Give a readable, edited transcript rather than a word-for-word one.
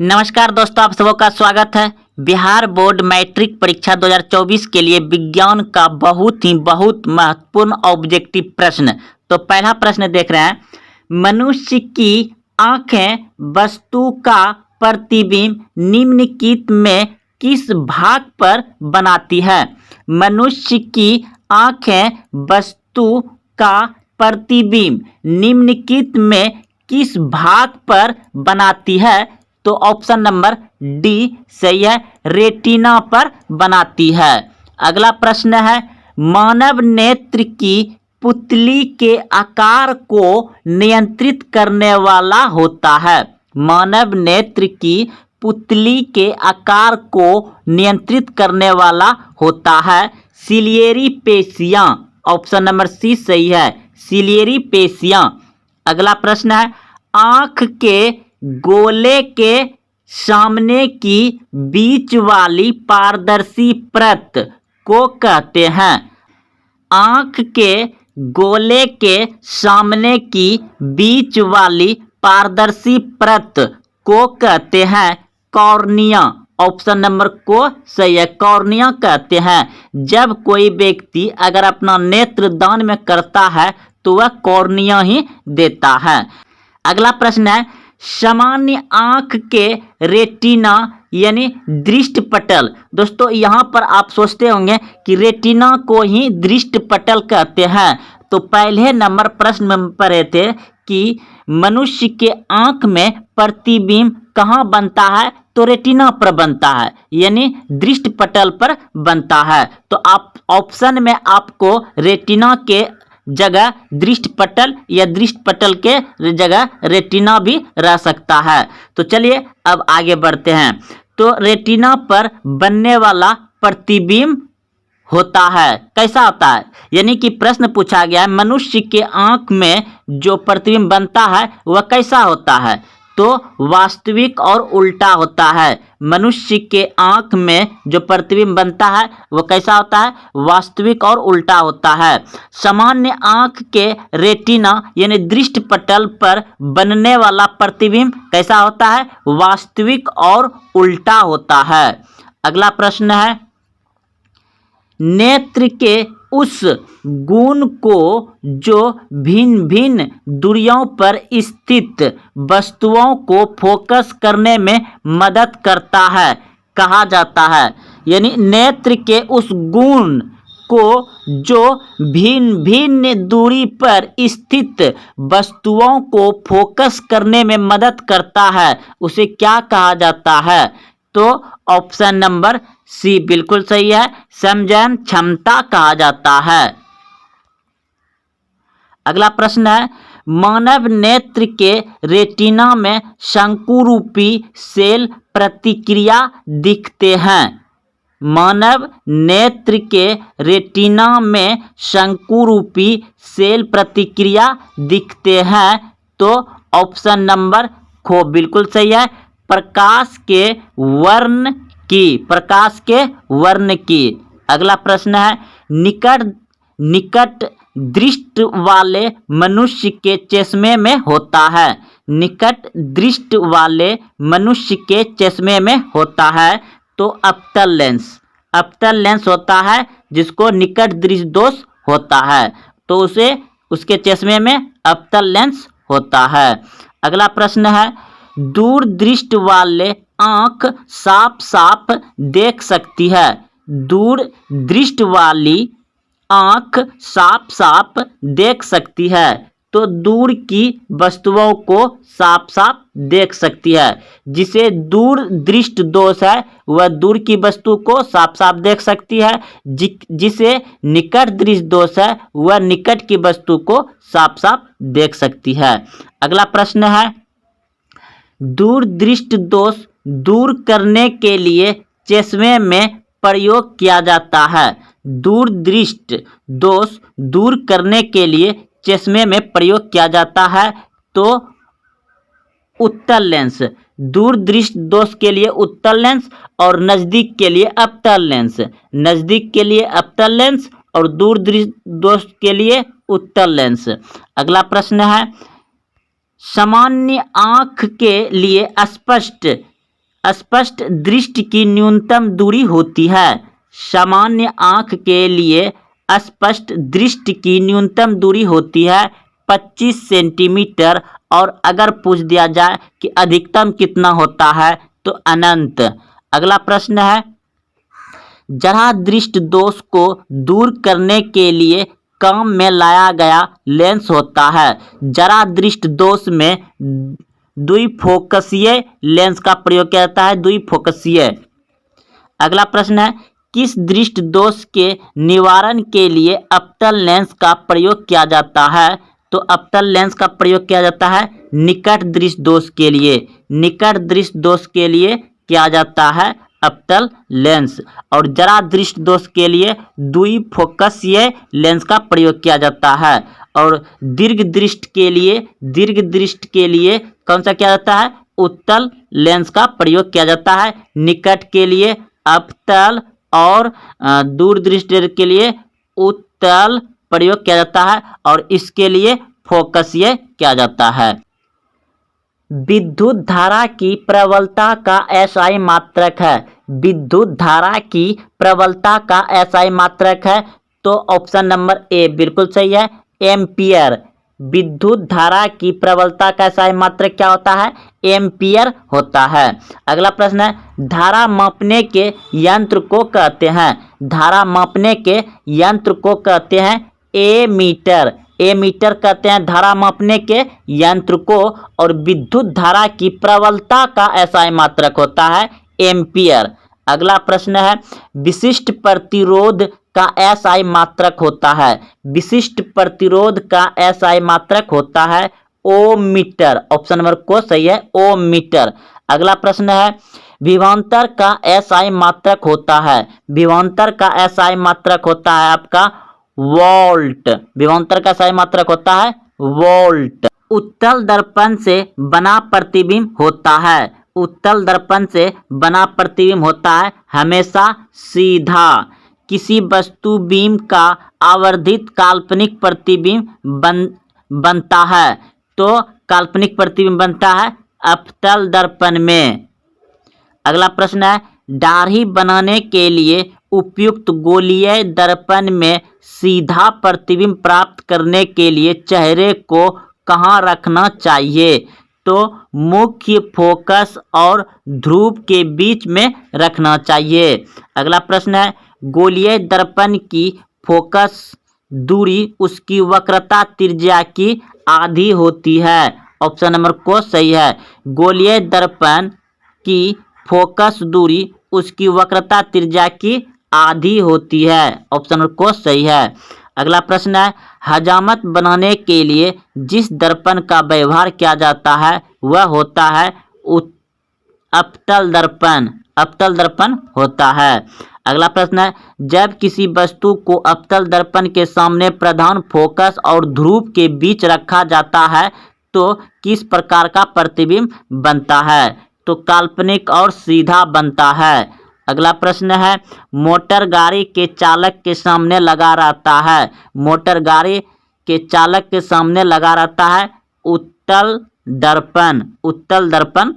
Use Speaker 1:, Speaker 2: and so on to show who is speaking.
Speaker 1: नमस्कार दोस्तों, आप सबों का स्वागत है। बिहार बोर्ड मैट्रिक परीक्षा 2024 के लिए विज्ञान का बहुत महत्वपूर्ण ऑब्जेक्टिव प्रश्न। तो पहला प्रश्न देख रहे हैं, मनुष्य की आंखें वस्तु का प्रतिबिंब निम्नलिखित में किस भाग पर बनाती है? मनुष्य की आंखें वस्तु का प्रतिबिंब निम्नलिखित में किस भाग पर बनाती है? तो ऑप्शन नंबर डी सही है, रेटिना पर बनाती है। अगला प्रश्न है, मानव नेत्र की पुतली के आकार को नियंत्रित करने वाला होता है। मानव नेत्र की पुतली के आकार को नियंत्रित करने वाला होता है सिलियरी पेशियां। ऑप्शन नंबर सी सही है, सिलियरी पेशियां। अगला प्रश्न है, आंख के गोले के सामने की बीच वाली पारदर्शी परत को कहते हैं? आंख के गोले के सामने की बीच वाली पारदर्शी परत को कहते हैं कॉर्निया। ऑप्शन नंबर को सही है, कॉर्निया कहते हैं। जब कोई व्यक्ति अगर अपना नेत्र दान में करता है तो वह कॉर्निया ही देता है। अगला प्रश्न है, सामान्य आंख के रेटिना यानी दृष्टिपटल। दोस्तों यहाँ पर आप सोचते होंगे कि रेटिना को ही दृष्टिपटल कहते हैं। तो पहले नंबर प्रश्न में पढ़े थे कि मनुष्य के आंख में प्रतिबिंब कहाँ बनता है? तो रेटिना पर बनता है, यानी दृष्टिपटल पर बनता है। तो आप ऑप्शन में आपको रेटिना के जगह दृष्टिपटल या दृष्टिपटल के जगह रेटिना भी रह सकता है। तो चलिए अब आगे बढ़ते हैं। तो रेटिना पर बनने वाला प्रतिबिंब होता है, कैसा होता है? यानी कि प्रश्न पूछा गया है, मनुष्य के आंख में जो प्रतिबिंब बनता है वह कैसा होता है? तो वास्तविक और उल्टा होता है। मनुष्य के आंख में जो प्रतिबिंब बनता है वह कैसा होता है? वास्तविक और उल्टा होता है। सामान्य आंख के रेटिना यानी दृष्टिपटल पर बनने वाला प्रतिबिंब कैसा होता है? वास्तविक और उल्टा होता है। अगला प्रश्न है, नेत्र के उस गुण को जो भिन्न भिन्न दूरियों पर स्थित वस्तुओं को फोकस करने में मदद करता है कहा जाता है? यानी नेत्र के उस गुण को जो भिन्न भिन्न दूरी पर स्थित वस्तुओं को फोकस करने में मदद करता है उसे क्या कहा जाता है? तो ऑप्शन नंबर सी बिल्कुल सही है, समझन क्षमता कहा जाता है। अगला प्रश्न है, मानव नेत्र के रेटिना में शंकुरूपी सेल प्रतिक्रिया दिखते हैं। मानव नेत्र के रेटिना में शंकुरूपी सेल प्रतिक्रिया दिखते हैं। तो ऑप्शन नंबर खो बिल्कुल सही है, प्रकाश के वर्ण की। अगला प्रश्न है, निकट दृष्टि वाले मनुष्य के चश्मे में होता है। निकट दृष्टि वाले मनुष्य के चश्मे में होता है तो अप्तल लेंस होता है जिसको निकट दृष्टि दोष होता है, तो उसे उसके चश्मे में अप्तल लेंस होता है। अगला प्रश्न है, दूर दृष्टि वाले आंख साफ साफ देख सकती है। दूर दृष्टि वाली आंख साफ साफ देख सकती है तो दूर की वस्तुओं को साफ साफ देख सकती है। जिसे दूर दृष्टि दोष है वह दूर की वस्तु को साफ साफ देख सकती है। जिसे निकट दृष्टि दोष है वह निकट की वस्तु को साफ साफ देख सकती है। अगला प्रश्न है, दूर दृष्टि दोष दूर करने के लिए चश्मे में प्रयोग किया जाता है। दूर दृष्टि दोष दूर करने के लिए चश्मे में प्रयोग किया जाता है तो उत्तल लेंस। दूर दृष्टि दोष के लिए उत्तल लेंस और नज़दीक के लिए अवतल लेंस। नज़दीक के लिए अवतल लेंस और दूर दृष्टि दोष के लिए उत्तल लेंस। अगला प्रश्न है, सामान्य आँख के लिए स्पष्ट स्पष्ट दृष्टि की न्यूनतम दूरी होती है? सामान्य आंख के लिए स्पष्ट दृष्टि की न्यूनतम दूरी होती है 25 सेंटीमीटर, और अगर पूछ दिया जाए कि अधिकतम कितना होता है तो अनंत। अगला प्रश्न है, जरा दृष्टि दोष को दूर करने के लिए काम में लाया गया लेंस होता है? जरा दृष्टि दोष में द्विफोकसीय लेंस का प्रयोग किया जाता है, द्विफोकसीय। अगला प्रश्न है, किस दृष्टि दोष के निवारण के लिए अपतल लेंस का प्रयोग किया जाता है? तो अपतल लेंस का प्रयोग किया जाता है निकट दृष्टि दोष के लिए। निकट दृष्टि दोष के लिए किया जाता है अपतल लेंस, और जरा दृष्टि दोष के लिए द्विफोकसीय लेंस का प्रयोग किया जाता है। और दीर्घ दृष्टि के लिए कौन सा किया जाता है? उत्तल लेंस का प्रयोग किया जाता है। निकट के लिए अपतल और दूर दृष्टि के लिए उत्तल प्रयोग किया जाता है, और इसके लिए फोकसीय किया जाता है। विद्युत धारा की प्रबलता का एसआई मात्रक है? विद्युत धारा की प्रबलता का एसआई मात्रक है तो ऑप्शन नंबर ए बिल्कुल सही है, एम्पियर। विद्युत धारा की प्रबलता का एसआई मात्रक क्या होता है? एम्पियर होता है। अगला प्रश्न है, धारा मापने के यंत्र को कहते हैं? धारा मापने के यंत्र को कहते हैं एमीटर। एमीटर कहते हैं धारा मापने के यंत्र को, और विद्युत धारा की प्रबलता का एसआई मात्रक होता है एम्पियर। अगला प्रश्न है, विशिष्ट प्रतिरोध का एसआई मात्रक होता है? विशिष्ट प्रतिरोध का एसआई मात्रक होता है ओममीटर। ऑप्शन नंबर को सही है, ओममीटर। अगला प्रश्न है, विभवांतर का एसआई मात्रक होता है? विभवांतर का एसआई मात्रक होता है आपका वोल्ट। विभवांतर का एसआई मात्रक होता है वोल्ट। उत्तल दर्पण से बना प्रतिबिंब होता है? उत्तल दर्पण से बना प्रतिबिंब होता है हमेशा सीधा। किसी वस्तु बीम का आवर्धित काल्पनिक प्रतिबिंब बनता है? तो काल्पनिक प्रतिबिंब बनता है अपतल दर्पण में। अगला प्रश्न है, दाढ़ी बनाने के लिए उपयुक्त गोलीय दर्पण में सीधा प्रतिबिंब प्राप्त करने के लिए चेहरे को कहाँ रखना चाहिए? तो मुख्य फोकस और ध्रुव के बीच में रखना चाहिए। अगला प्रश्न है, गोलीय दर्पण की फोकस दूरी उसकी वक्रता त्रिज्या की आधी होती है। ऑप्शन नंबर को सही है, गोलीय दर्पण की फोकस दूरी उसकी वक्रता त्रिज्या की आधी होती है। ऑप्शन नंबर को सही है। अगला प्रश्न है, हजामत बनाने के लिए जिस दर्पण का व्यवहार किया जाता है वह होता है अपतल दर्पण। अपतल दर्पण होता है। अगला प्रश्न है, जब किसी वस्तु को अपतल दर्पण के सामने प्रधान फोकस और ध्रुव के बीच रखा जाता है तो किस प्रकार का प्रतिबिंब बनता है? तो काल्पनिक और सीधा बनता है। अगला प्रश्न है, मोटर गाड़ी के चालक के सामने लगा रहता है? मोटर गाड़ी के चालक के सामने लगा रहता है उत्तल दर्पण। उत्तल दर्पण